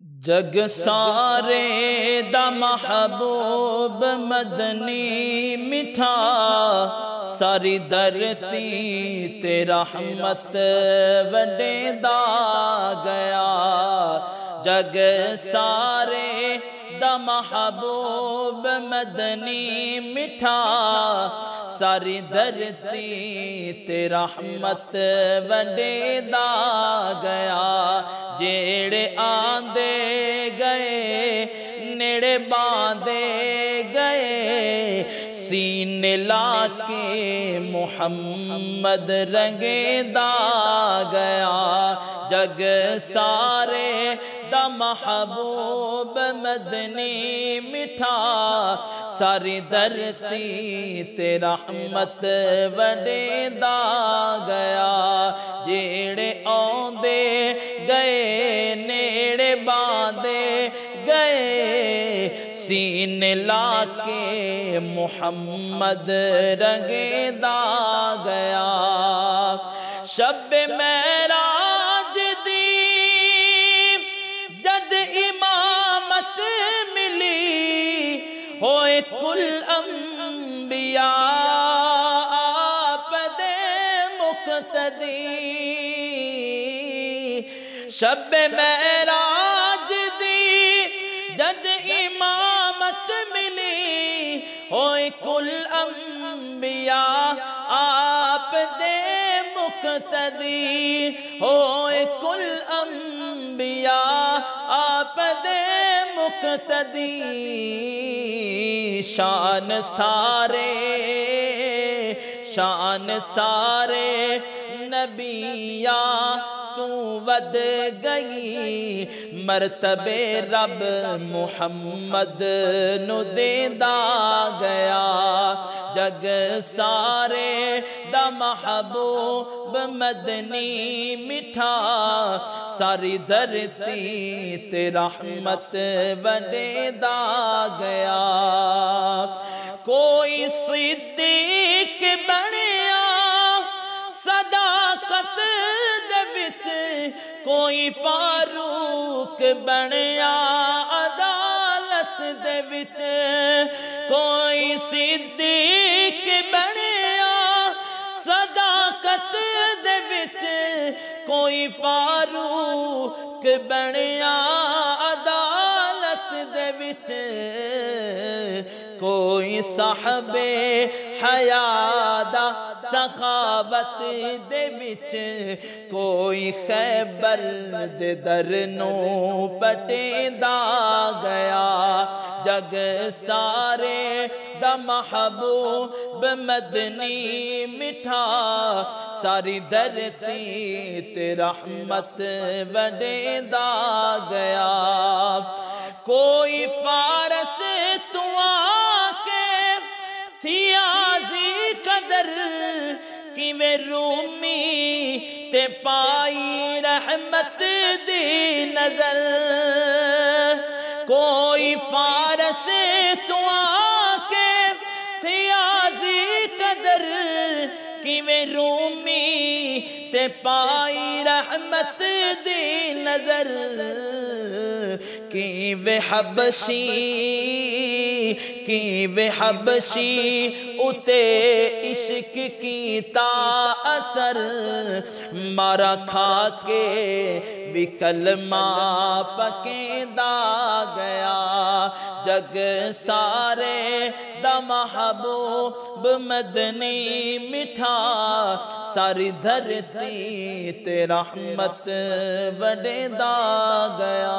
جگ سارے دا محبوب مدنی مٹھا، ساری دھرتی تے رحمت وڈے دا گیا۔ جگ سارے دا محبوب مدنی مٹھا، ساری دھرتی تے رحمت وڈے دا گیا۔ جیڑے آندے گئے نیڑے باندے گئے، سینے لا کے محمد رنگے دا گیا۔ جگ سارے دا محبوب مدنی مٹھا، ساری دھرتی تے رحمت وڈے دا گیا۔ جیڑے آندے گئے نیڑے باندے گئے، سینے لا کے محمد رنگے دا گیا۔ شب معراج دی جد امامت ملی، ہوئے کل انبیاء آپ دے مقتدی۔ شب معراج دی جد امامت ملی، ہوئے کل انبیاء آپ دے مقتدی، ہوئے کل انبیاء آپ دے مقتدی۔ شان سارے نبیاں تو ود گئی، مرتبے رب محمد نو دیندا گیا۔ جگ سارے دا محبوب مدنی مٹھا، ساری دھرتی تے رحمت وڈے دا گیا۔ کوئی صدیق بنیا صداقت دے وچ، کوئی فاروق بنیا عدالت دے وچ، کوئی صدیق بنیا صداقت دے وچ، کوئی فاروق بنیا عدالت دے وچ، کوئی صاحب حیا دا سخاوت دے وچ، کوئی خیبر دے در نو پٹیندا گیا۔ جگ سارے دا محبوب مدنی مٹھا، ساری دھرتی تے رحمت وڈے دا گیا۔ کوئی فارس تو آکے تھی آزی قدر، کیویں رومی تے پائی رحمت دی نظر۔ کوئی فارس تو آکے تھی آزی قدر، کیویں رومی تے پائی رحمت دی نظر۔ کیویں حبشی اتے عشق کیتا اثر، مارا کھا کے بھی کلمہ پکیندا گیا۔ جگ سارے دا محبوب مدنی مٹھا، ساری دھرتی تے رحمت وڈے دا گیا۔